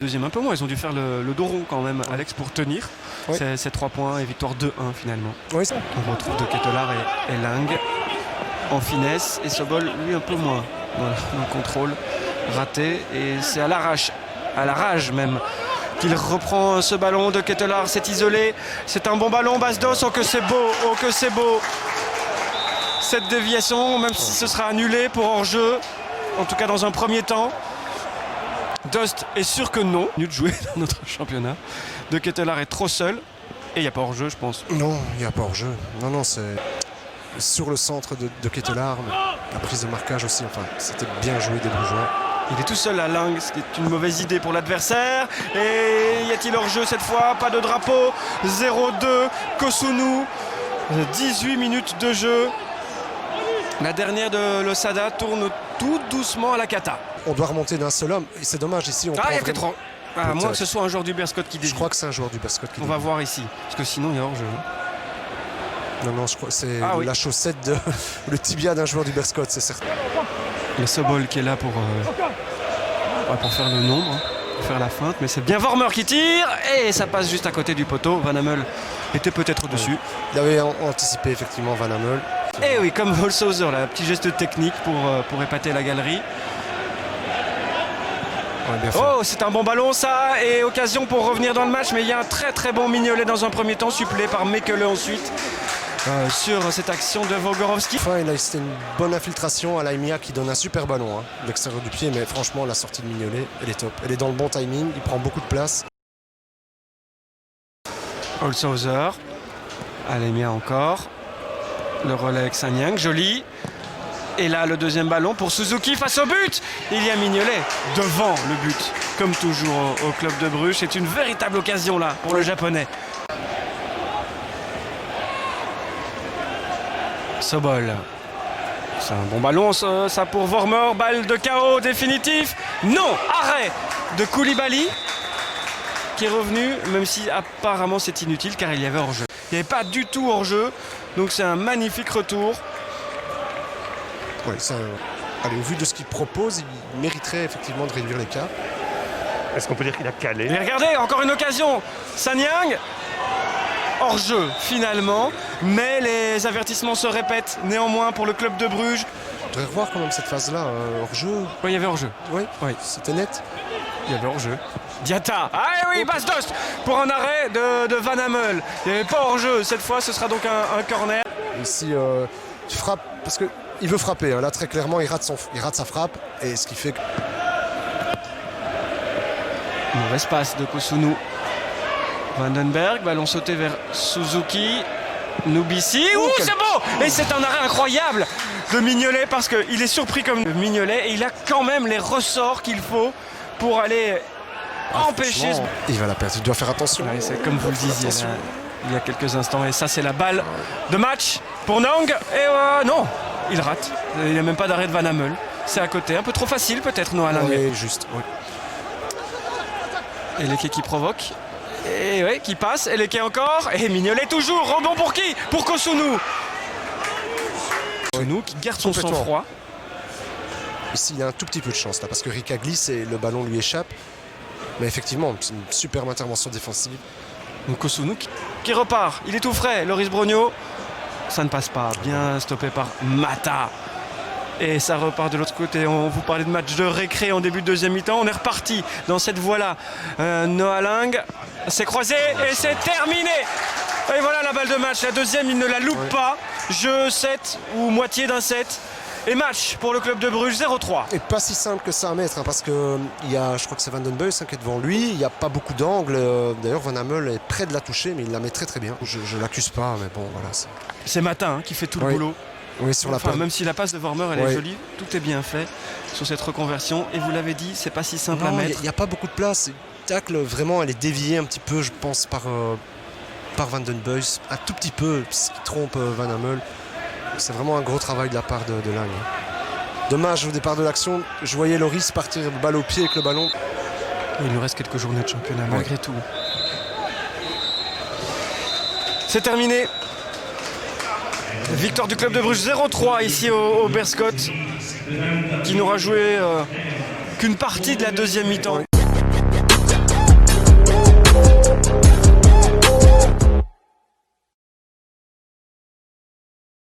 Deuxième un peu moins, ils ont dû faire le dos rond quand même, Alex, pour tenir ces 3 points et victoire 2-1 finalement. Oui. On retrouve De Ketelaar et Lang en finesse et Sobol lui un peu moins dans le contrôle raté, et c'est à l'arrache, à la rage même, qu'il reprend ce ballon. De Ketelaar s'est isolé, c'est un bon ballon, Bastos, oh que c'est beau, oh que c'est beau cette déviation, même si ce sera annulé pour hors-jeu, en tout cas dans un premier temps. Dost est sûr que non, mieux de jouer dans notre championnat. De Ketelaar est trop seul et il n'y a pas hors-jeu, je pense. Non, il n'y a pas hors-jeu. Non, c'est sur le centre de Ketelaar, mais la prise de marquage aussi. Enfin, c'était bien joué des Brugeois. Il est tout seul à Lang, ce qui est une mauvaise idée pour l'adversaire. Et y a-t-il hors-jeu cette fois? Pas de drapeau. 0-2, Kossounou. 18 minutes de jeu. La dernière de l'Osada tourne tout doucement à la cata. On doit remonter d'un seul homme. Et c'est dommage ici. Il y a peut-être. À moins que ce soit un joueur du Berscott qui dévie. Je crois que c'est un joueur du Berscott qui dévie. On va voir ici. Parce que sinon, il y a hors-jeu. Non, je crois que c'est la chaussette le tibia d'un joueur du Berscott, c'est certain. Il y a Sobol qui est là pour faire le nombre, pour faire la feinte. Mais c'est bien Vormer qui tire. Et ça passe juste à côté du poteau. Van Hammel était peut-être au-dessus. Il avait anticipé effectivement Van Hammel. Et oui, comme Holshouser, là, petit geste technique pour épater la galerie. Oh, c'est un bon ballon ça, et occasion pour revenir dans le match, mais il y a un très très bon Mignolet dans un premier temps, supplé par Mekele ensuite sur cette action de Wojgorowski. Enfin, c'était une bonne infiltration à Laimia qui donne un super ballon, l'extérieur du pied, mais franchement la sortie de Mignolet, elle est top. Elle est dans le bon timing, il prend beaucoup de place. Holshouser, Laimia encore, le relais avec Sanyang, joli. Et là, le deuxième ballon pour Suzuki face au but. Il y a Mignolet devant le but, comme toujours au club de Bruges. C'est une véritable occasion là pour le japonais. Sobol. C'est un bon ballon ça pour Vormer. Balle de KO définitif. Non, arrêt de Koulibaly qui est revenu, même si apparemment c'est inutile car il y avait hors-jeu. Il n'y avait pas du tout hors-jeu. Donc c'est un magnifique retour. Ouais, au vu de ce qu'il propose, il mériterait effectivement de réduire l'écart. Est-ce qu'on peut dire qu'il a calé? Et regardez, encore une occasion. Sanyang, hors-jeu finalement, mais les avertissements se répètent néanmoins pour le club de Bruges. On devrait revoir quand même cette phase-là, hors-jeu. Oui, il y avait hors-jeu. Oui, c'était net. Il y avait hors-jeu. Diatta, oui, Bastos pour un arrêt de Van Hammel. Il n'y avait pas hors-jeu, cette fois ce sera donc un corner. Ici, tu frappes, parce que il veut frapper, là très clairement il rate sa frappe, et ce qui fait que... Mauvaise passe de Kossounou. Vandenberg, ballon sauté vers Suzuki. Nubissi, c'est beau. Et c'est un arrêt incroyable de Mignolet parce qu'il est surpris comme Mignolet et il a quand même les ressorts qu'il faut pour aller empêcher... Il va la perdre, il doit faire attention. Ouais, c'est comme vous le disiez là, il y a quelques instants, et ça c'est la balle de match pour Nang. Et non, il rate. Il n'y a même pas d'arrêt de Van Hammel. C'est à côté. Un peu trop facile peut-être, Noah Lang. Oui, juste. Oui. Et Leke qui provoque. Et qui passe. Et Leke encore. Et Mignolet toujours. Rebond pour qui? Pour Kossounou. Kossounou qui garde son sang-froid. Ici, il a un tout petit peu de chance là, parce que Rika glisse et le ballon lui échappe. Mais effectivement, c'est une superbe intervention défensive. Donc Kossounou qui repart. Il est tout frais. Loris Brogno. Ça ne passe pas, bien stoppé par Mata. Et ça repart de l'autre côté. On vous parlait de match de récré en début de deuxième mi-temps. On est reparti dans cette voie-là. Noah Lang s'est croisé et c'est terminé. Et voilà la balle de match. La deuxième, il ne la loupe pas. Jeu 7 ou moitié d'un 7. Et match pour le club de Bruges, 0-3. Et pas si simple que ça à mettre, parce que je crois que c'est Van den Buys qui est devant lui. Il n'y a pas beaucoup d'angles. D'ailleurs, Van Hammel est près de la toucher, mais il la met très très bien. Je ne l'accuse pas, mais bon, voilà. C'est Matin qui fait tout le boulot. Oui, sur la passe. Même si la passe de Vormer, elle est jolie, tout est bien fait sur cette reconversion. Et vous l'avez dit, c'est pas si simple à mettre. Il n'y a pas beaucoup de place. Tacle, vraiment, elle est déviée un petit peu, je pense, par Van den Buys. Un tout petit peu, ce qui trompe Van Hammel. C'est vraiment un gros travail de la part de Lang. Dommage au départ de l'action, je voyais Loris partir balle au pied avec le ballon. Il nous reste quelques journées de championnat malgré tout. C'est terminé. Victoire du club de Bruges 0-3 ici au Berscott, qui n'aura joué qu'une partie de la deuxième mi-temps.